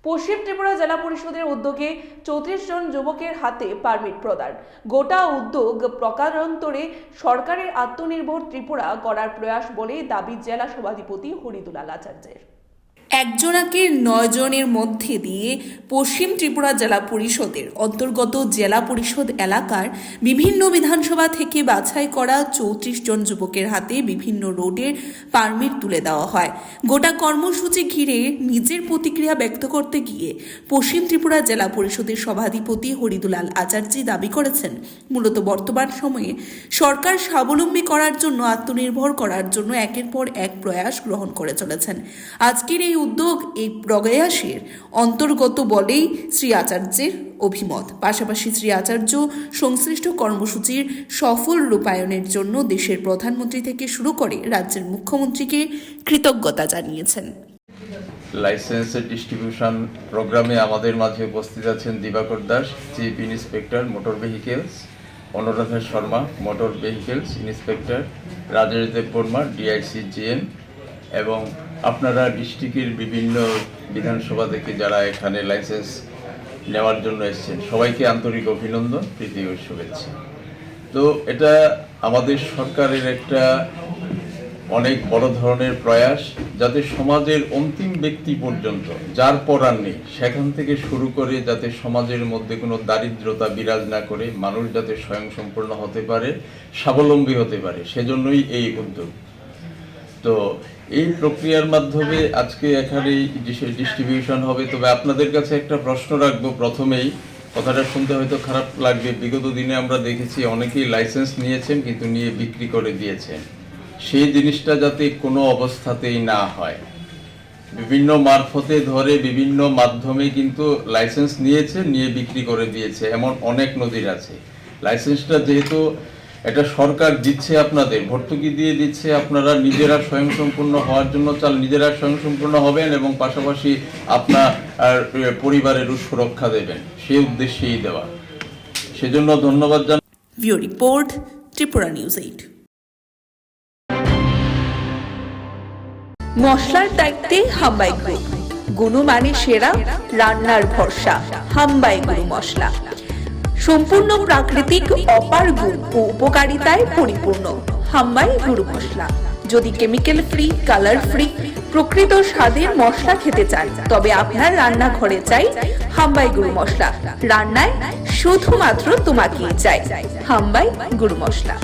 পশ্চিম ত্রিপুরা জেলা পরিষদের উদ্যোগে 34 জন যুবকের হাতে পারমিট প্রদান। গোটা উদ্যোগ প্রকারান্তরে সরকারের আত্মনির্ভর ত্রিপুরা করার প্রয়াস বলে দাবি জেলা সভাধিপতি হরিদুলাল আচার্যের। একজনাকে 9 জনের মধ্যে দিয়ে পশ্চিম ত্রিপুরা জেলা পরিষদের অন্তর্গত জেলা পরিষদ এলাকার বিভিন্ন বিধানসভা থেকে বাছাই করা 34 জন যুবকের হাতে বিভিন্ন রোডের পারমিট তুলে দেওয়া হয়। গোটা কর্মসূচি ঘিরে নিজের প্রতিক্রিয়া ব্যক্ত করতে গিয়ে পশ্চিম ত্রিপুরা জেলা পরিষদের সভাধিপতি হরিদুলাল আচার্য দাবি করেছেন, মূলত বর্তমান সময়ে সরকার স্বাবলম্বী করার জন্য, আত্মনির্ভর করার জন্য একের পর এক প্রয়াস গ্রহণ করে চলেছেন। আজকের এই উদ্যোগ এই প্রয়াসের অন্তর্গত বলেই শ্রী আচার্যের অভিমত। পাশাপাশি শ্রী আচার্য সংশ্লিষ্ট কর্মসূচির সফল রূপায়ণের জন্য দেশের প্রধানমন্ত্রী থেকে শুরু করে রাজ্যের মুখ্যমন্ত্রীকে কৃতজ্ঞতা জানিয়েছেন। লাইসেন্স ডিস্ট্রিবিউশন প্রোগ্রামে আমাদের মাঝে উপস্থিত আছেন Dibakar Das, chief inspector motor vehicles, Anuradha Sharma, motor vehicles inspector, Rajesh Debbarma, DIC GN, এবং আপনারা ডিস্ট্রিক্টের বিভিন্ন বিধানসভা থেকে যারা এখানে লাইসেন্স নেওয়ার জন্য এসেছেন, সবাইকে আন্তরিক অভিনন্দন, প্রীতি ও শুভেচ্ছা। তো এটা আমাদের সরকারের একটা অনেক বড় ধরনের প্রয়াস, যাতে সমাজের অন্তিম ব্যক্তি পর্যন্ত যার পড়ার নেই সেখান থেকে শুরু করে যাতে সমাজের মধ্যে কোনো দারিদ্রতা বিরাজ না করে মানুষ যাতে স্বয়ংসম্পূর্ণ হতে পারে, স্বাবলম্বী হতে পারে, সেজন্যই এই উদ্যোগ। তো এই প্রক্রিয়ার মাধ্যমে আজকে এখানে ডিস্ট্রিবিউশন হবে। তবে আপনাদের কাছে একটা প্রশ্ন রাখবো, প্রথমেই কথাটা শুনতে হয়তো খারাপ লাগবে, বিগত দিনে আমরা দেখেছি অনেকেই লাইসেন্স নিয়েছেন কিন্তু নিয়ে বিক্রি করে দিয়েছেন। সেই জিনিসটা যাতে কোনো অবস্থাতেই না হয়, বিভিন্ন মারফতে ধরে বিভিন্ন মাধ্যমে কিন্তু লাইসেন্স নিয়েছে, নিয়ে বিক্রি করে দিয়েছে, এমন অনেক নজির আছে। লাইসেন্সটা যেহেতু এটা সরকার দিচ্ছে, আপনাদের ভর্তুকি দিয়ে দিচ্ছে, আপনারা নিজেরা স্বয়ংসম্পূর্ণ হওয়ার জন্য নিজেরা স্বয়ংসম্পূর্ণ হবেন এবং পাশাপাশি আপনার পরিবারেরও সুরক্ষা দেবেন, সেই উদ্দেশ্যেই দেওয়া। সেজন্য ধন্যবাদ জানাই। View report, Tripura news 8। মশলার দায়িত্বে হাম্বাই গ্রুপ, গুণমানে সেরা, রান্নার ভরসা। হাম্বাই গুরু মশলা সম্পূর্ণ প্রাকৃতিক, অপার গুণ ও উপকারিতায় পরিপূর্ণ। হাম্বাই গুরু মশলা। যদি কেমিক্যাল ফ্রি, কালার ফ্রি, প্রকৃত স্বাদের মশলা খেতে চান, তবে আপনার রান্নাঘরে চাই হাম্বাই গুরু মশলা। রান্নায় শুধুমাত্র তোমাকেই চাই হাম্বাই গুরু মশলা।